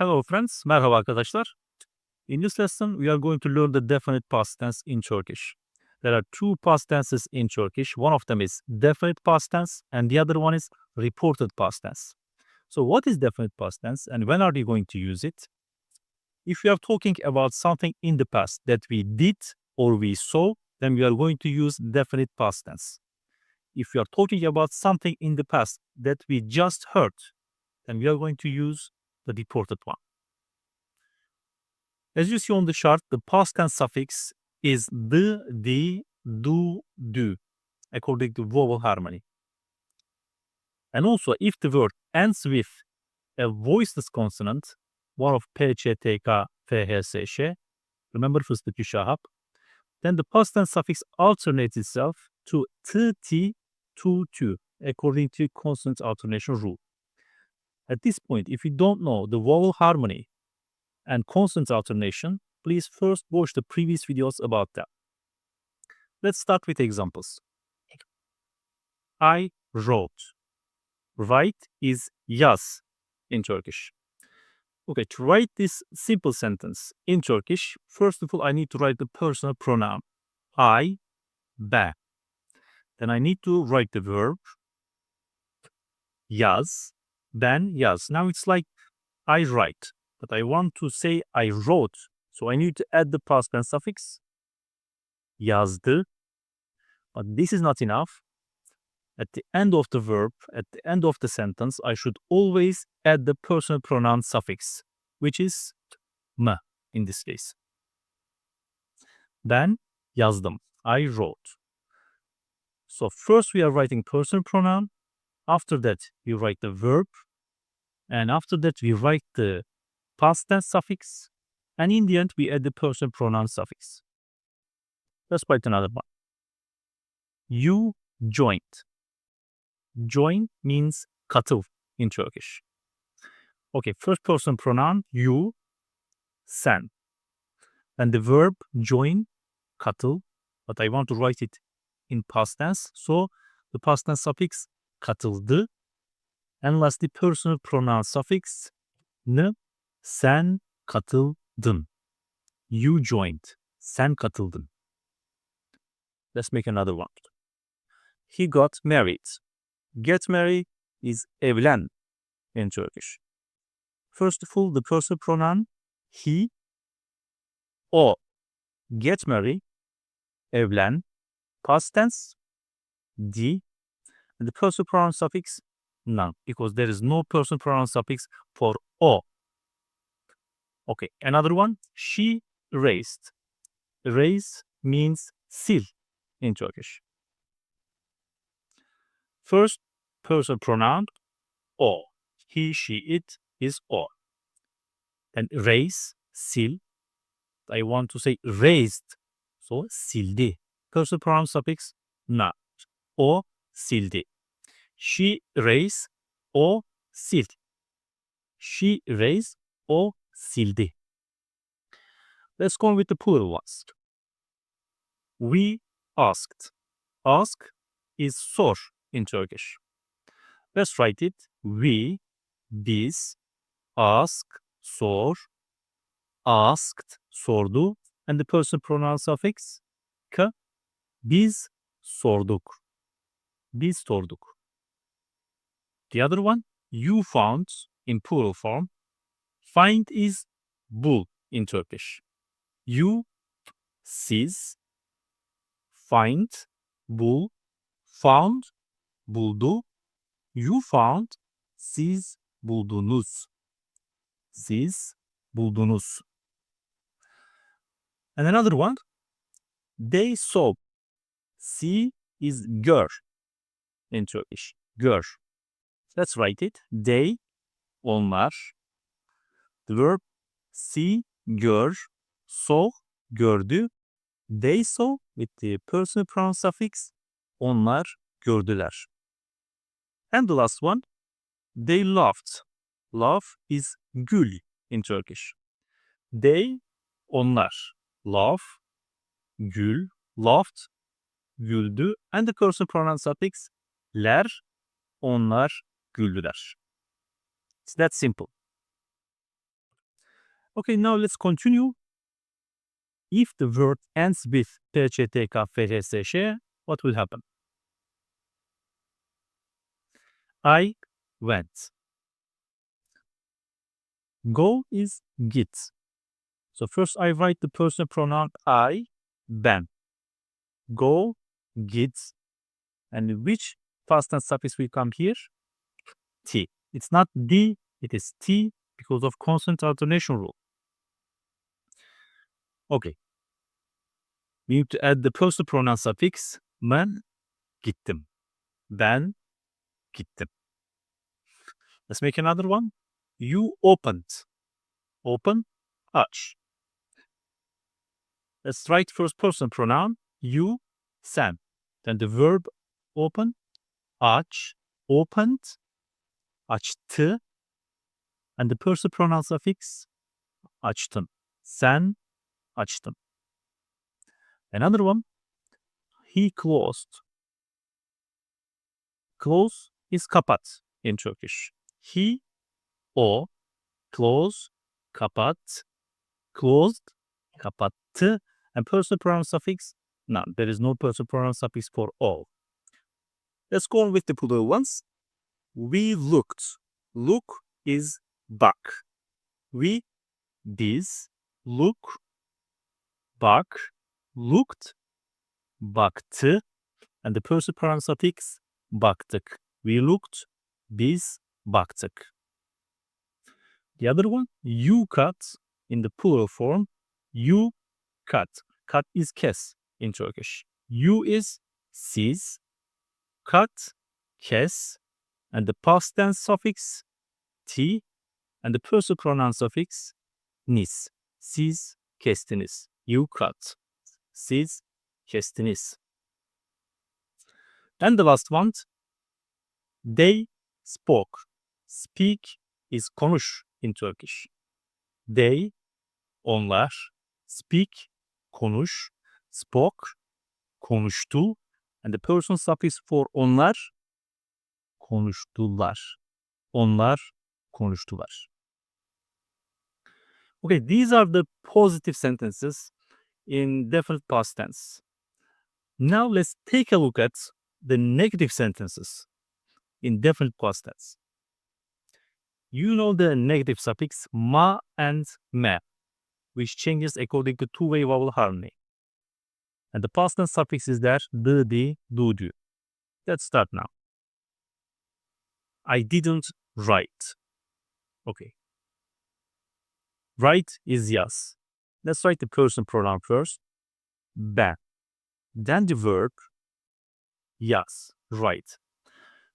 Hello friends, merhaba arkadaşlar. In this lesson, we are going to learn the definite past tense in Turkish. There are two past tenses in Turkish. One of them is definite past tense and the other one is reported past tense. So what is definite past tense and when are we going to use it? If we are talking about something in the past that we did or we saw, then we are going to use definite past tense. If we are talking about something in the past that we just heard, then we are going to use the reported one. As you see on the chart, the past tense suffix is the, do, according to vowel harmony. And also, if the word ends with a voiceless consonant, one of P, Ç, T, K, F, H, S, Ş, remember fıstık, şahap, then the past tense suffix alternates itself to t, t, tu, according to consonant alternation rule. At this point, if you don't know the vowel harmony and consonant alternation, please first watch the previous videos about that. Let's start with examples. I wrote. Write is yaz in Turkish. Okay, to write this simple sentence in Turkish, first of all, I need to write the personal pronoun. I, be. Then I need to write the verb, yaz, ben yaz. Now it's like I write, but I want to say I wrote. So I need to add the past tense suffix, yazdı. But this is not enough. At the end of the verb, at the end of the sentence, I should always add the personal pronoun suffix, which is m in this case. Ben yazdım. I wrote. So first we are writing personal pronoun. After that, we write the verb. And after that, we write the past tense suffix. And in the end, we add the personal pronoun suffix. Let's write another one. You joined. Join means katıl in Turkish. Okay, first person pronoun you, sen. And the verb join, katıl, but I want to write it in past tense. So the past tense suffix katıldı. And lastly, personal pronoun suffix n, sen katıldın. You joined, sen katıldın. Let's make another one. He got married. Get married is evlen in Turkish. First of all, the personal pronoun he, o. Get married, evlen, past tense, di, and the personal pronoun suffix none, because there is no personal pronoun suffix for o. Okay, another one, she raised. Raise means sil in Turkish. First person pronoun o. He, she, it is o. And raise, sil. I want to say raised. So sildi. Personal pronoun suffix na. O sildi. She raised, o sil. She raised, o sildi. Let's go with the plural ones. We asked. Ask is sor in Turkish. Let's write it. We, biz, ask, sor, asked, sordu, and the personal pronoun suffix k, biz sorduk. Biz sorduk. The other one, you found in plural form. Find is bul in Turkish. You, siz, find, bul, found, buldu, you found, siz buldunuz. Siz buldunuz. And another one, they saw. See is gör in Turkish. Gör. Let's write it. They, onlar. The verb see, gör. Saw, gördü. They saw with the personal pronoun suffix. Onlar gördüler. And the last one, they laughed. Laugh is gül in Turkish. They, onlar. Laugh, gül, laughed, güldü. And the personal pronoun suffix ler, onlar güldüler. It's that simple. Okay, now let's continue. If the word ends with PÇTK, FHSŞ, what will happen? I went. Go is git. So first I write the personal pronoun I, ben. Go, git. And which past tense suffix will come here? T. It's not D, it is T because of consonant alternation rule. Okay. We need to add the personal pronoun suffix. Ben gittim. Ben gittim. Let's make another one. You opened. Open, aç. Let's write first person pronoun. You, sen. Then the verb open, aç, opened, açtı. And the person pronoun suffix, açtın. Sen, açtın. Another one. He closed. Close is kapat in Turkish. He, o, close, kapat, closed, kapattı. And person pronoun suffix, none. There is no person pronoun suffix for all. Let's go on with the plural ones. We looked. Look is bak. We, biz, look, bak, looked, baktı. And the person pronoun suffix, baktık. We looked, biz, baktık. The other one, you cut, in the plural form, you cut. Cut is kes in Turkish. You is siz, cut, kes, and the past tense suffix, t, and the person pronoun suffix, nis. Siz kestiniz. You cut. Siz kestiniz. And the last one, they spoke. Speak is konuş in Turkish. They, onlar, speak, konuş, spoke, konuştu, and the person suffix for onlar, konuştular. Onlar, konuştular. Okay, these are the positive sentences in definite past tense. Now let's take a look at the negative sentences in definite past tense. You know the negative suffix ma and me, which changes according to two-way vowel harmony. And the past tense suffix is there, dı, di, du, du. Let's start now. I didn't write. Okay. Write is yaz. Let's write the person pronoun first. Ben. Then the verb yaz, write.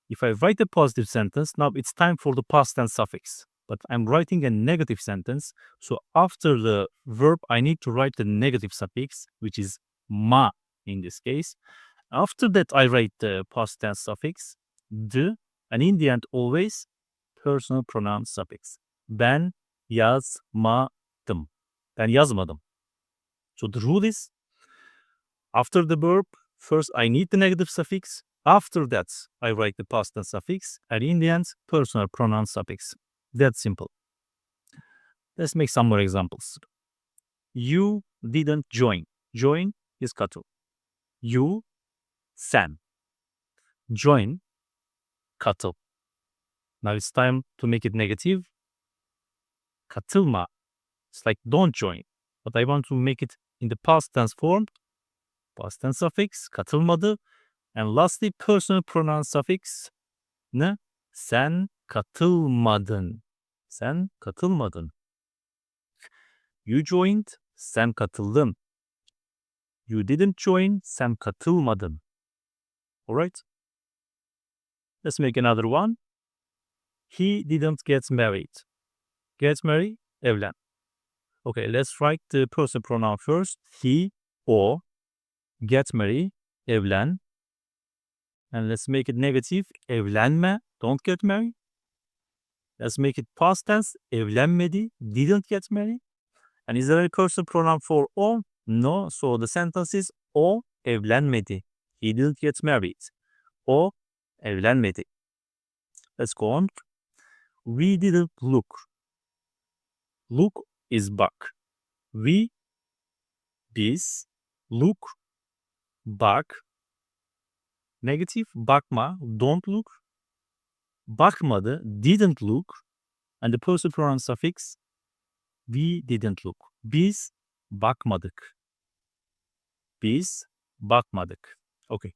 If I write a positive sentence, now it's time for the past tense suffix. But I'm writing a negative sentence, so after the verb, I need to write the negative suffix, which is ma in this case. After that, I write the past tense suffix, d, and in the end, always personal pronoun suffix. Ben yazmadım. Ben yazmadım. So the rule is, after the verb, first I need the negative suffix. After that, I write the past tense suffix, and in the end, personal pronoun suffix. That's simple. Let's make some more examples. You didn't join. Join is katıl. You, sen. Join, katıl. Now it's time to make it negative. Katılma. It's like don't join. But I want to make it in the past tense form. Past tense suffix, katılmadı. And lastly, personal pronoun suffix, ne? Sen katılmadın. Sen katılmadın. You joined, sen katıldın. You didn't join, sen katılmadın. Alright? Let's make another one. He didn't get married. Get married, evlen. Okay, let's write the person pronoun first. He, o. Get married, evlen. And let's make it negative. Evlenme, don't get married. Let's make it past tense. Evlenmedi, didn't get married. And is there a person pronoun for o? No. So the sentence is o evlenmedi. He didn't get married. O evlenmedi. Let's go on. We didn't look. Look is bak. We, biz, look, bak. Negative, bakma, don't look. Bakmadı, didn't look. And the possessive pronoun suffix, we didn't look. Biz bakmadık. Biz bakmadık. Okay.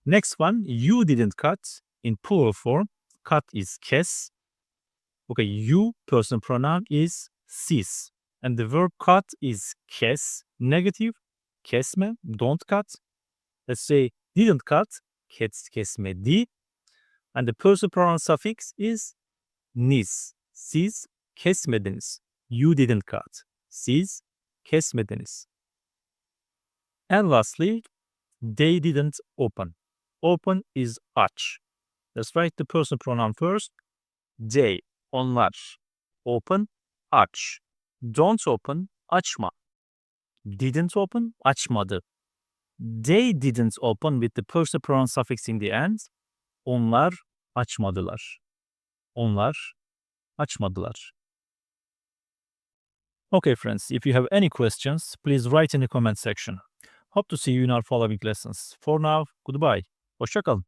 Next one, you didn't cut. In plural form, cut is kes. Okay, you person pronoun is siz. And the verb cut is kes. Negative, kesme, don't cut. Let's say didn't cut, kesmedi. And the person pronoun suffix is niz. Siz kesmediniz. You didn't cut. Siz kesmediniz. And lastly, they didn't open. Open is aç. Let's write the person pronoun first. They, onlar. Open, aç. Don't open, açma. Didn't open, açmadı. They didn't open with the person pronoun suffix in the end. Onlar açmadılar. Onlar açmadılar. Okay, friends, if you have any questions, please write in the comment section. Hope to see you in our following lessons. For now, goodbye. Hoşça kalın.